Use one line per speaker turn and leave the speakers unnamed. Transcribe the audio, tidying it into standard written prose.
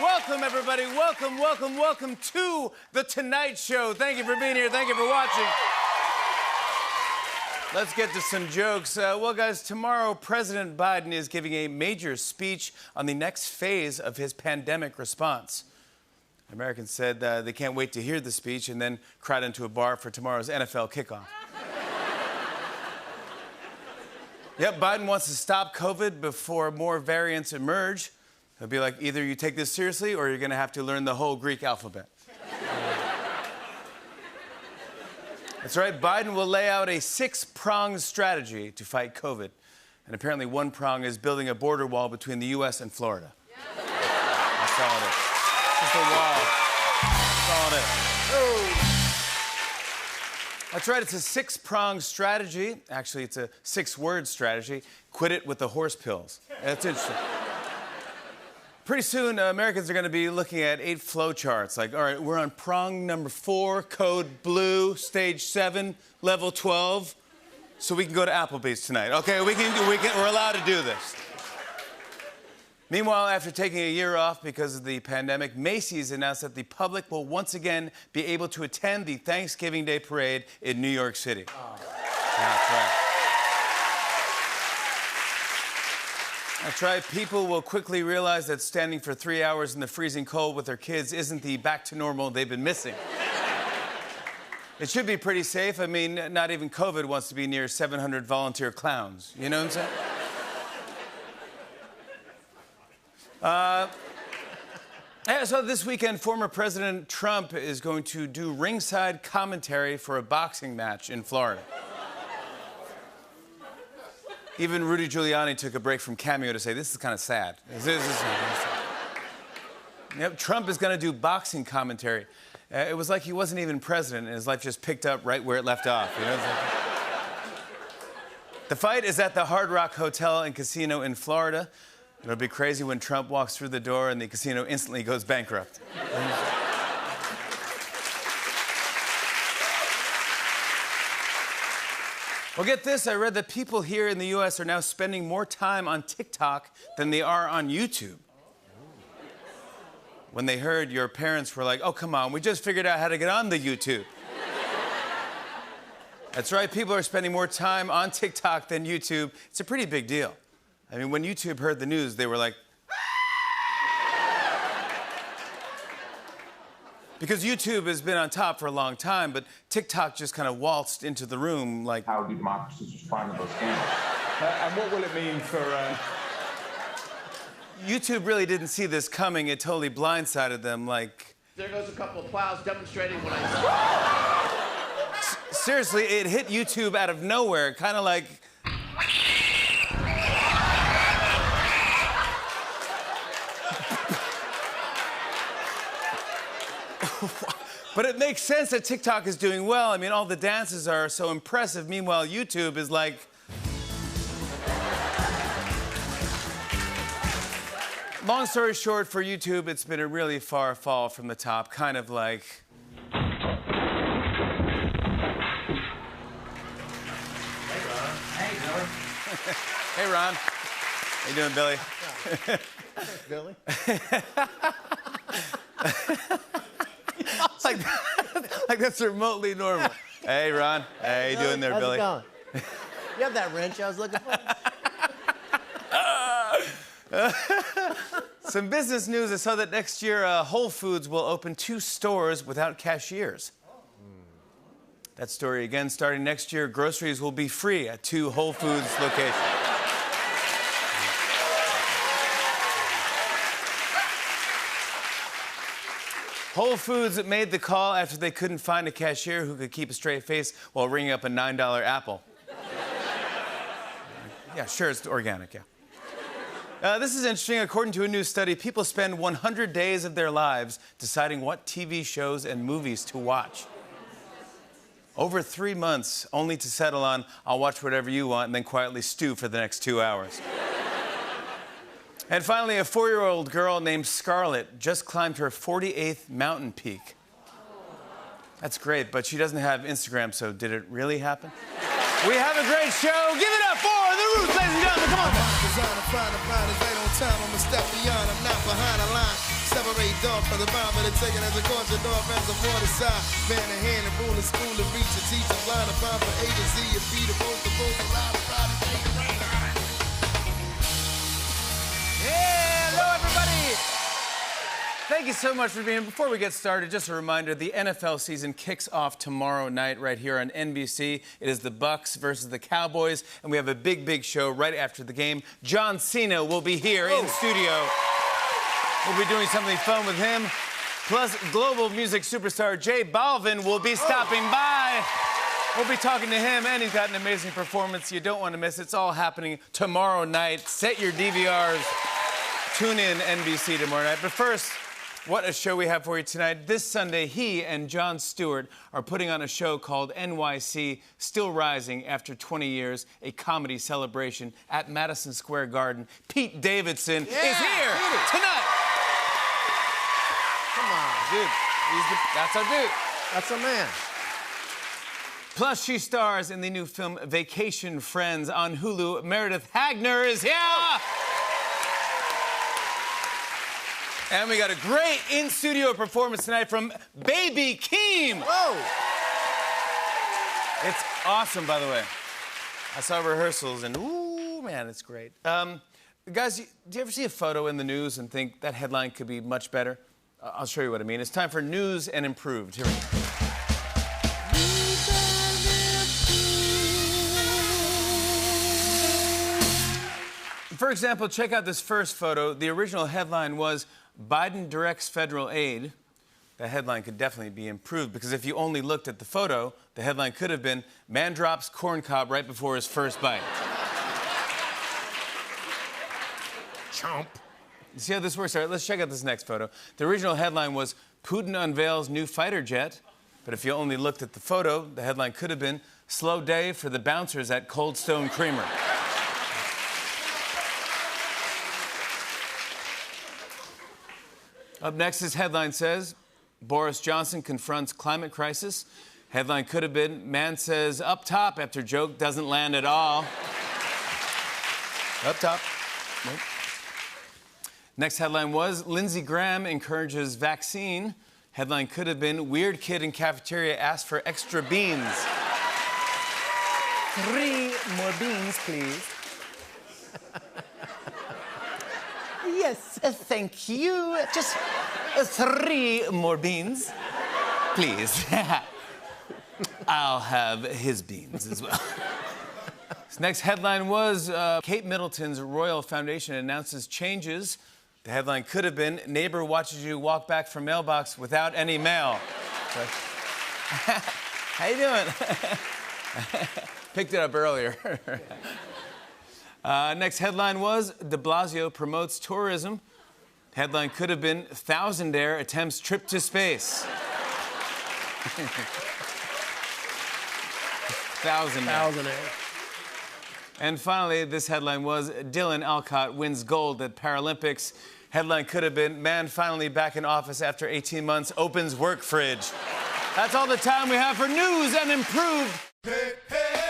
Welcome, everybody. Welcome, welcome, welcome to The Tonight Show. Thank you for being here. Thank you for watching. Let's get to some jokes. Well, guys, tomorrow, President Biden is giving a major speech on the next phase of his pandemic response. Americans said they can't wait to hear the speech and then crowd into a bar for tomorrow's NFL kickoff. Yep, Biden wants to stop COVID before more variants emerge. He'll be like, either you take this seriously or you're going to have to learn the whole Greek alphabet. That's right, Biden will lay out a 6-pronged strategy to fight COVID. And apparently one prong is building a border wall between the U.S. and Florida. That's all it is. Just a wall. That's all it is. Oh. That's right, it's a 6-pronged strategy. Actually, it's a 6-word strategy. Quit it with the horse pills. That's interesting. Pretty soon, Americans are going to be looking at 8 flow charts. Like, all right, we're on prong number 4, code blue, stage 7, level 12. So we can go to Applebee's tonight. Okay, we're allowed to do this. Meanwhile, after taking a year off because of the pandemic, Macy's announced that the public will once again be able to attend the Thanksgiving Day Parade in New York City. Oh. That's right. That's right. People will quickly realize that standing for 3 hours in the freezing cold with their kids isn't the back to normal they've been missing. It should be pretty safe. I mean, not even COVID wants to be near 700 volunteer clowns. You know what I'm saying? So this weekend, former President Trump is going to do ringside commentary for a boxing match in Florida. Even Rudy Giuliani took a break from Cameo to say, this is kind of sad. This is sad. Yep, Trump is going to do boxing commentary. It was like he wasn't even president, and his life just picked up right where it left off. You know? The fight is at the Hard Rock Hotel and Casino in Florida. It'll be crazy when Trump walks through the door and the casino instantly goes bankrupt. Well, get this. I read that people here in the U.S. are now spending more time on TikTok than they are on YouTube. When they heard your parents were like, oh, come on, we just figured out how to get on the YouTube. That's right. People are spending more time on TikTok than YouTube. It's a pretty big deal. I mean, when YouTube heard the news, they were like... Because YouTube has been on top for a long time, but TikTok just kind of waltzed into the room like...
How democracies respond to those scandals. And what will it mean for...
YouTube really didn't see this coming. It totally blindsided them, like...
There goes a couple of plows demonstrating what I saw.
Seriously, it hit YouTube out of nowhere, kind of like... But it makes sense that TikTok is doing well. I mean, all the dances are so impressive. Meanwhile, YouTube is like... Long story short, for YouTube, it's been a really far fall from the top, kind of like...
Hey, Ron. Hey, Billy.
Hey, Ron. How you doing, Billy?
Thanks, Billy.
like that's remotely normal. Hey, Ron. Hey, how you doing there, Billy?
How's it going? You have that wrench I was looking for?
Some business news. I saw that next year, Whole Foods will open 2 stores without cashiers. That story again, starting next year, groceries will be free at 2 Whole Foods locations. Whole Foods made the call after they couldn't find a cashier who could keep a straight face while ringing up a $9 apple. Yeah, sure, it's organic, yeah. This is interesting. According to a new study, people spend 100 days of their lives deciding what TV shows and movies to watch. Over 3 months, only to settle on, I'll watch whatever you want, and then quietly stew for the next 2 hours. And finally, a 4-year-old girl named Scarlett just climbed her 48th mountain peak. That's great, but she doesn't have Instagram, so did it really happen? We have a great show. Give it up for The Roots, ladies and gentlemen. Come on.
off for the bomb and take it as a caution off as a water side. Man in hand and ruling school to reach a teacher line of bomb for A to Z and B to both the both a lot of body.
Hello, everybody. Thank you so much for being here. Before we get started, just a reminder, the NFL season kicks off tomorrow night right here on NBC. It is the Bucks versus the Cowboys, and we have a big show right after the game. John Cena will be here in studio. We'll be doing something fun with him. Plus, global music superstar J Balvin will be stopping by. We'll be talking to him, and he's got an amazing performance you don't want to miss. It's all happening tomorrow night. Set your DVRs. Tune in NBC tomorrow night. But first, what a show we have for you tonight. This Sunday, he and Jon Stewart are putting on a show called NYC Still Rising After 20 Years, a comedy celebration at Madison Square Garden. Pete Davidson is here tonight.
Come on.
Dude, that's our dude.
That's a man.
Plus, she stars in the new film Vacation Friends on Hulu. Meredith Hagner is here. And we got a great in-studio performance tonight from Baby Keem.
Whoa.
It's awesome, by the way. I saw rehearsals, and ooh, man, it's great. Guys, do you ever see a photo in the news and think that headline could be much better? I'll show you what I mean. It's time for News and Improved. Here we go. For example, check out this first photo. The original headline was, Biden directs federal aid. That headline could definitely be improved, because if you only looked at the photo, the headline could have been, man drops corn cob right before his first bite.
Chomp.
You see how this works? All right, let's check out this next photo. The original headline was, Putin unveils new fighter jet. But if you only looked at the photo, the headline could have been, slow day for the bouncers at Cold Stone Creamery. Up next, this headline says, Boris Johnson confronts climate crisis. Headline could have been, man says up top after joke doesn't land at all. Up top. Nope. Next headline was, Lindsey Graham encourages vaccine. Headline could have been, weird kid in cafeteria asked for extra beans. 3 more beans, please. Yes, thank you. Just 3 more beans, please. I'll have his beans as well. This next headline was, Kate Middleton's Royal Foundation announces changes. The headline could have been, neighbor watches you walk back from mailbox without any mail. How you doing? Picked it up earlier. Next headline was, de Blasio promotes tourism. Headline could have been, Thousandaire attempts trip to space.
Thousandaire.
And finally, this headline was, Dylan Alcott wins gold at Paralympics. Headline could have been, man finally back in office after 18 months, opens work fridge. That's all the time we have for News and Improved.
Hey, hey.